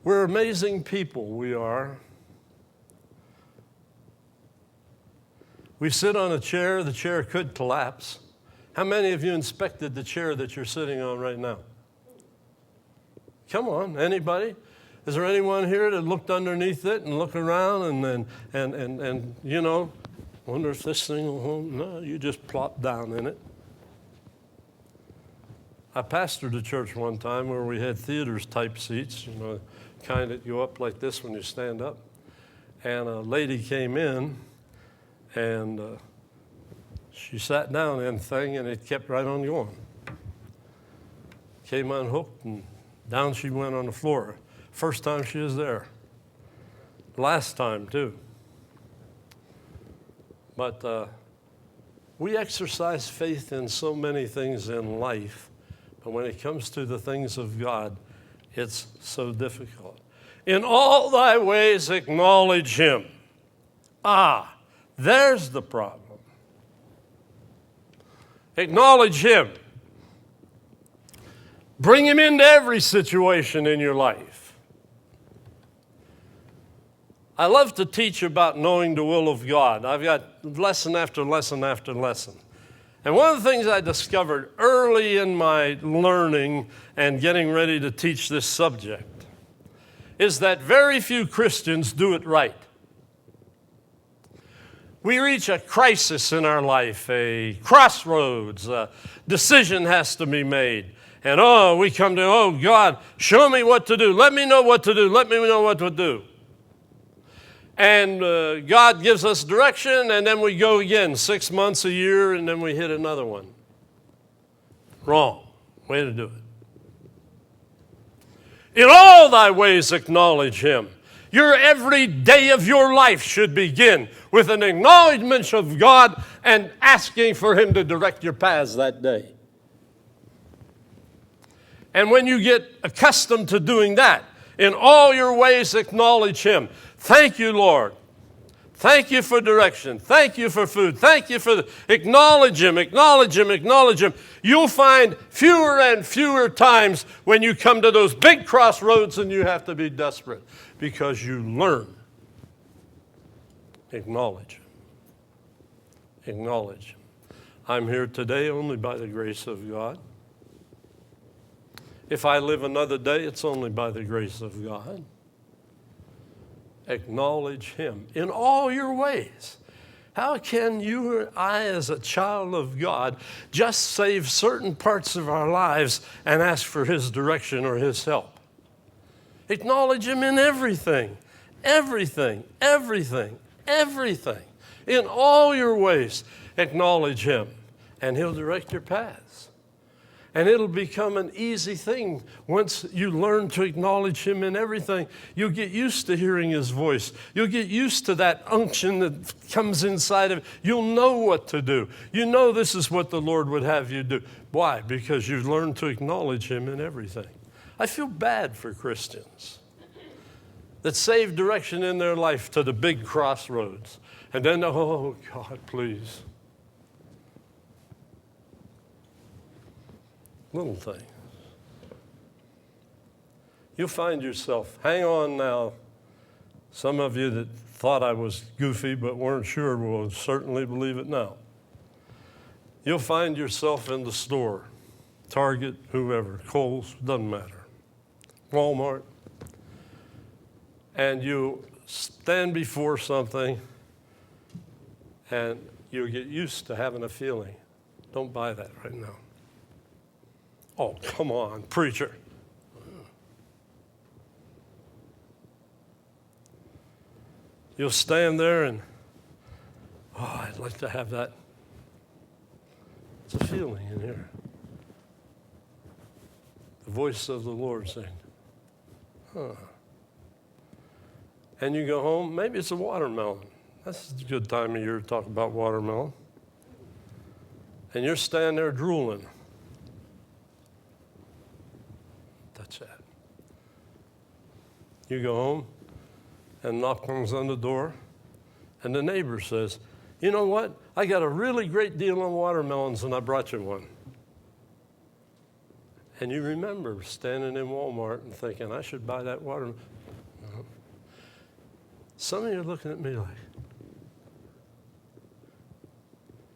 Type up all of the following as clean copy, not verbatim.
We're amazing people, we are. We sit on a chair, the chair could collapse. How many of you inspected the chair that you're sitting on right now? Come on, anybody? Is there anyone here that looked underneath it and looked around and you know, wonder if this thing will hold? No, you just plop down in it. I pastored a church one time where we had theaters type seats, you know, kind that go up like this when you stand up. And a lady came in and she sat down in the thing and it kept right on going. Came unhooked and down she went on the floor. First time she was there. Last time, too. But we exercise faith in so many things in life, but when it comes to the things of God, it's so difficult. In all thy ways acknowledge him. Ah, there's the problem. Acknowledge him. Bring him into every situation in your life. I love to teach about knowing the will of God. I've got lesson after lesson after lesson. And one of the things I discovered early in my learning and getting ready to teach this subject is that very few Christians do it right. We reach a crisis in our life, a crossroads, a decision has to be made. And we come to, God, show me what to do. Let me know what to do. Let me know what to do. And God gives us direction, and then we go again 6 months, a year, and then we hit another one. Wrong. Way to do it. In all thy ways acknowledge him. Your every day of your life should begin with an acknowledgement of God and asking for him to direct your paths that day. And when you get accustomed to doing that, in all your ways acknowledge him. Thank you, Lord. Thank you for direction. Thank you for food. Thank you for acknowledge him, acknowledge him, acknowledge him. You'll find fewer and fewer times when you come to those big crossroads and you have to be desperate because you learn. Acknowledge him. Acknowledge him. I'm here today only by the grace of God. If I live another day, it's only by the grace of God. Acknowledge him in all your ways. How can you or I, as a child of God, just save certain parts of our lives and ask for his direction or his help? Acknowledge him in everything, everything, everything, everything. In all your ways, acknowledge him, and he'll direct your paths. And it'll become an easy thing once you learn to acknowledge him in everything. You'll get used to hearing his voice. You'll get used to that unction that comes inside of it. You'll know what to do. You know this is what the Lord would have you do. Why? Because you've learned to acknowledge him in everything. I feel bad for Christians that save direction in their life to the big crossroads. And then, oh, God, please. Little things. You'll find yourself, hang on now. Some of you that thought I was goofy but weren't sure will certainly believe it now. You'll find yourself in the store, Target, whoever, Kohl's, doesn't matter, Walmart, and you stand before something and you get used to having a feeling. Don't buy that right now. Oh, come on, preacher. You'll stand there and, I'd like to have that. It's a feeling in here. The voice of the Lord saying, And you go home, maybe it's a watermelon. That's a good time of year to talk about watermelon. And you're standing there drooling. That's it. You go home and knock comes on the door, and the neighbor says, you know what? I got a really great deal on watermelons, and I brought you one. And you remember standing in Walmart and thinking, I should buy that watermelon. No. Some of you are looking at me like,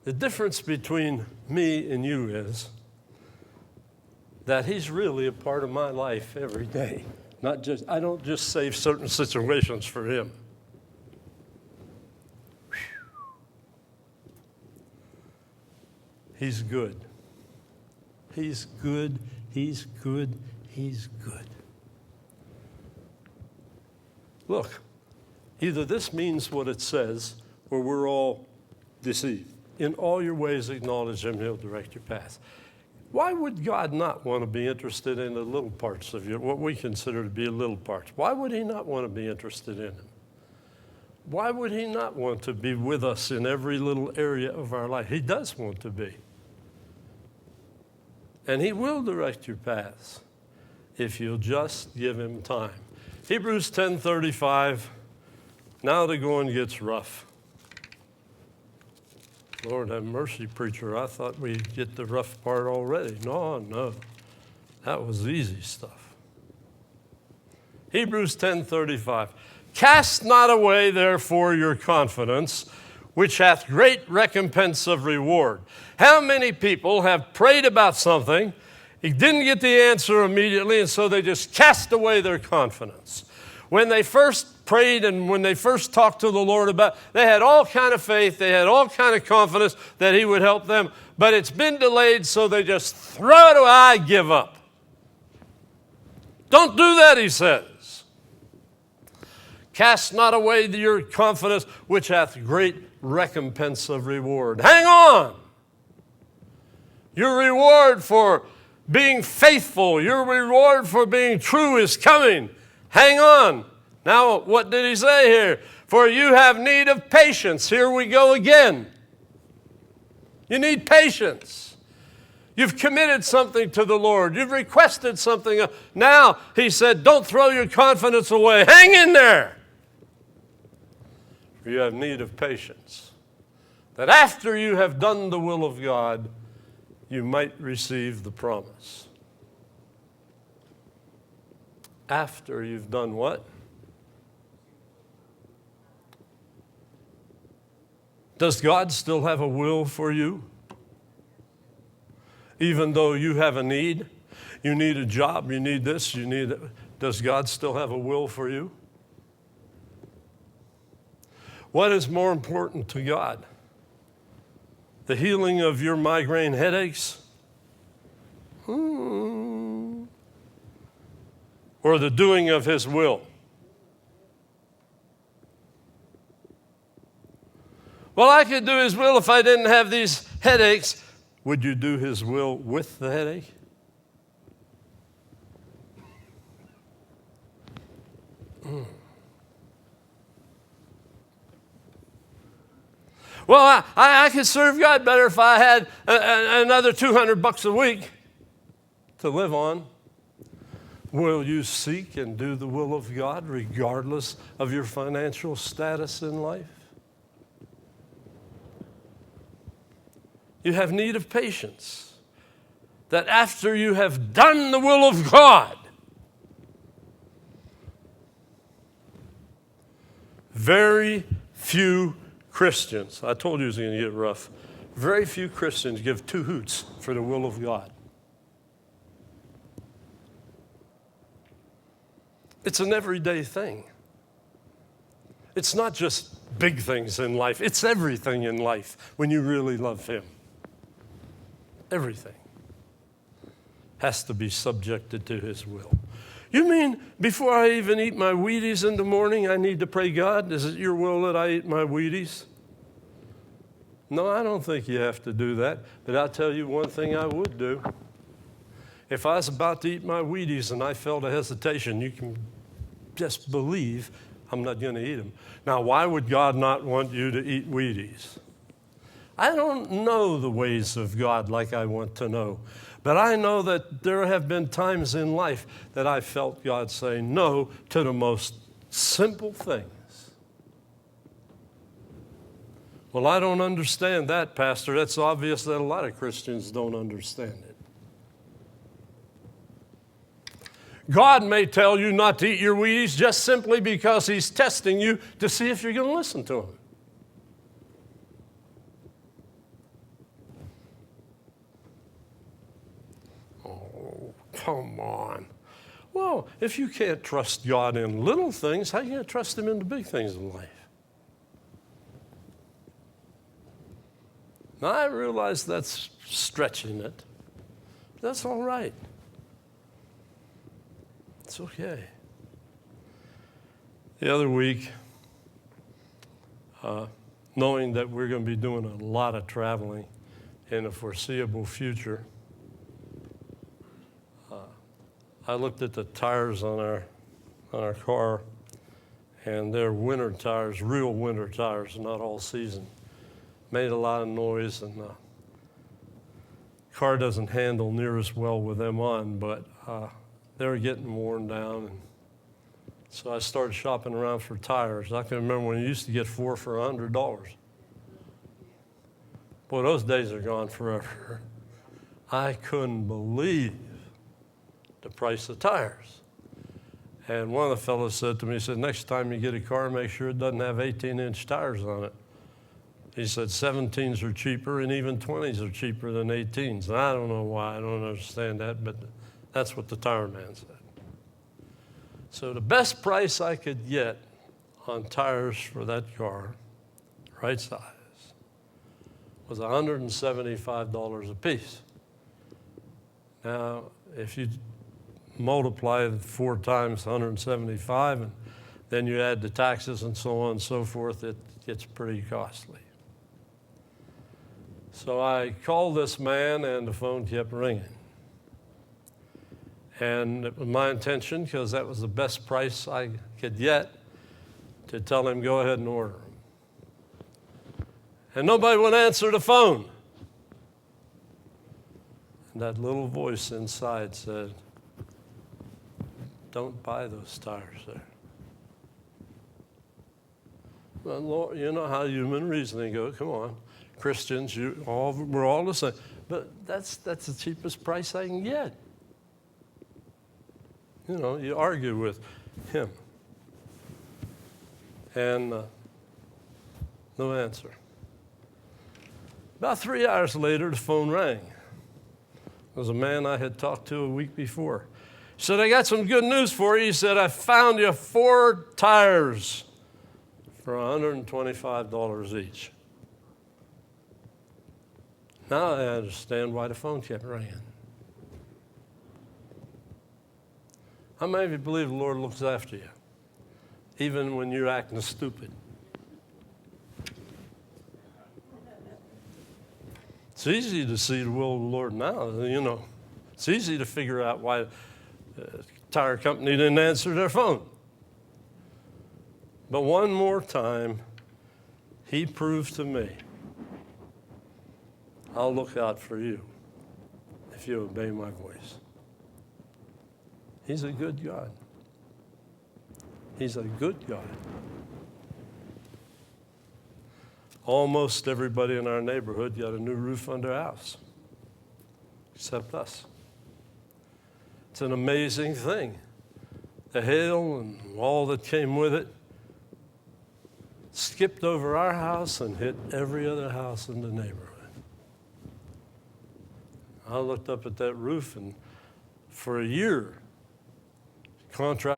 the difference between me and you is that he's really a part of my life every day. I don't just save certain situations for him. Whew. He's good. He's good. He's good. He's good. Look, either this means what it says, or we're all deceived. In all your ways acknowledge him, he'll direct your path. Why would God not want to be interested in the little parts of what we consider to be little parts? Why would he not want to be interested in them? Why would he not want to be with us in every little area of our life? He does want to be. And he will direct your paths if you'll just give him time. Hebrews 10:35, now the going gets rough. Lord have mercy, preacher. I thought we'd get the rough part already. No. That was easy stuff. Hebrews 10:35. Cast not away, therefore, your confidence, which hath great recompense of reward. How many people have prayed about something, he didn't get the answer immediately, and so they just cast away their confidence. When they first prayed and when they first talked to the Lord about, they had all kind of faith, they had all kind of confidence that he would help them, but it's been delayed, so they just throw it away. I give up. Don't do that, he says. Cast not away your confidence, which hath great recompense of reward. Hang on. Your reward for being faithful, your reward for being true is coming. Hang on. Now, what did he say here? For you have need of patience. Here we go again. You need patience. You've committed something to the Lord. You've requested something. Now, he said, don't throw your confidence away. Hang in there. For you have need of patience. That after you have done the will of God, you might receive the promise. After you've done what? Does God still have a will for you? Even though you have a need, you need a job, you need this, you need that. Does God still have a will for you? What is more important to God? The healing of your migraine headaches? Or the doing of his will? Well, I could do his will if I didn't have these headaches. Would you do his will with the headache? Well, I could serve God better if I had another $200 a week to live on. Will you seek and do the will of God regardless of your financial status in life? You have need of patience. That after you have done the will of God, very few Christians, I told you it was going to get rough, very few Christians give two hoots for the will of God. It's an everyday thing. It's not just big things in life. It's everything in life when you really love him. Everything has to be subjected to his will. You mean before I even eat my Wheaties in the morning, I need to pray, God, is it your will that I eat my Wheaties? No, I don't think you have to do that. But I'll tell you one thing I would do. If I was about to eat my Wheaties and I felt a hesitation, you can just believe I'm not going to eat them. Now, why would God not want you to eat Wheaties? I don't know the ways of God like I want to know. But I know that there have been times in life that I felt God say no to the most simple things. Well, I don't understand that, Pastor. That's obvious that a lot of Christians don't understand it. God may tell you not to eat your Wheaties just simply because he's testing you to see if you're going to listen to him. Oh, come on. Well, if you can't trust God in little things, how are you going to trust him in the big things in life? Now, I realize that's stretching it. That's all right. It's okay. The other week, knowing that we're going to be doing a lot of traveling in the foreseeable future, I looked at the tires on our car, and they're winter tires, real winter tires, not all season. Made a lot of noise, and the car doesn't handle near as well with them on, but they were getting worn down. And so I started shopping around for tires. I can remember when you used to get 4 for $100. Boy, those days are gone forever. I couldn't believe the price of tires. And one of the fellows said to me, he said, next time you get a car, make sure it doesn't have 18-inch tires on it. He said 17s are cheaper, and even 20s are cheaper than 18s. And I don't know why. I don't understand that, but that's what the tire man said. So the best price I could get on tires for that car, right size, was $175 a piece. Now, if you multiply it 4 times 175, and then you add the taxes and so on and so forth, it gets pretty costly. So I called this man, and the phone kept ringing. And it was my intention, because that was the best price I could get, to tell him, go ahead and order them. And nobody would answer the phone. And that little voice inside said, don't buy those tires there. Well, Lord, you know how human reasoning goes. Come on. Christians, we're all the same. But that's the cheapest price I can get. You know, you argue with him. And no answer. About 3 hours later, the phone rang. It was a man I had talked to a week before. He said, I got some good news for you. He said, I found you 4 tires for $125 each. Now I understand why the phone kept ringing. How many of you believe the Lord looks after you, even when you're acting stupid? It's easy to see the will of the Lord now, you know. It's easy to figure out why the tire company didn't answer their phone. But one more time, he proved to me, I'll look out for you if you obey my voice. He's a good God. He's a good God. Almost everybody in our neighborhood got a new roof on their house, except us. It's an amazing thing. The hail and all that came with it skipped over our house and hit every other house in the neighborhood. I looked up at that roof, and for a year, contract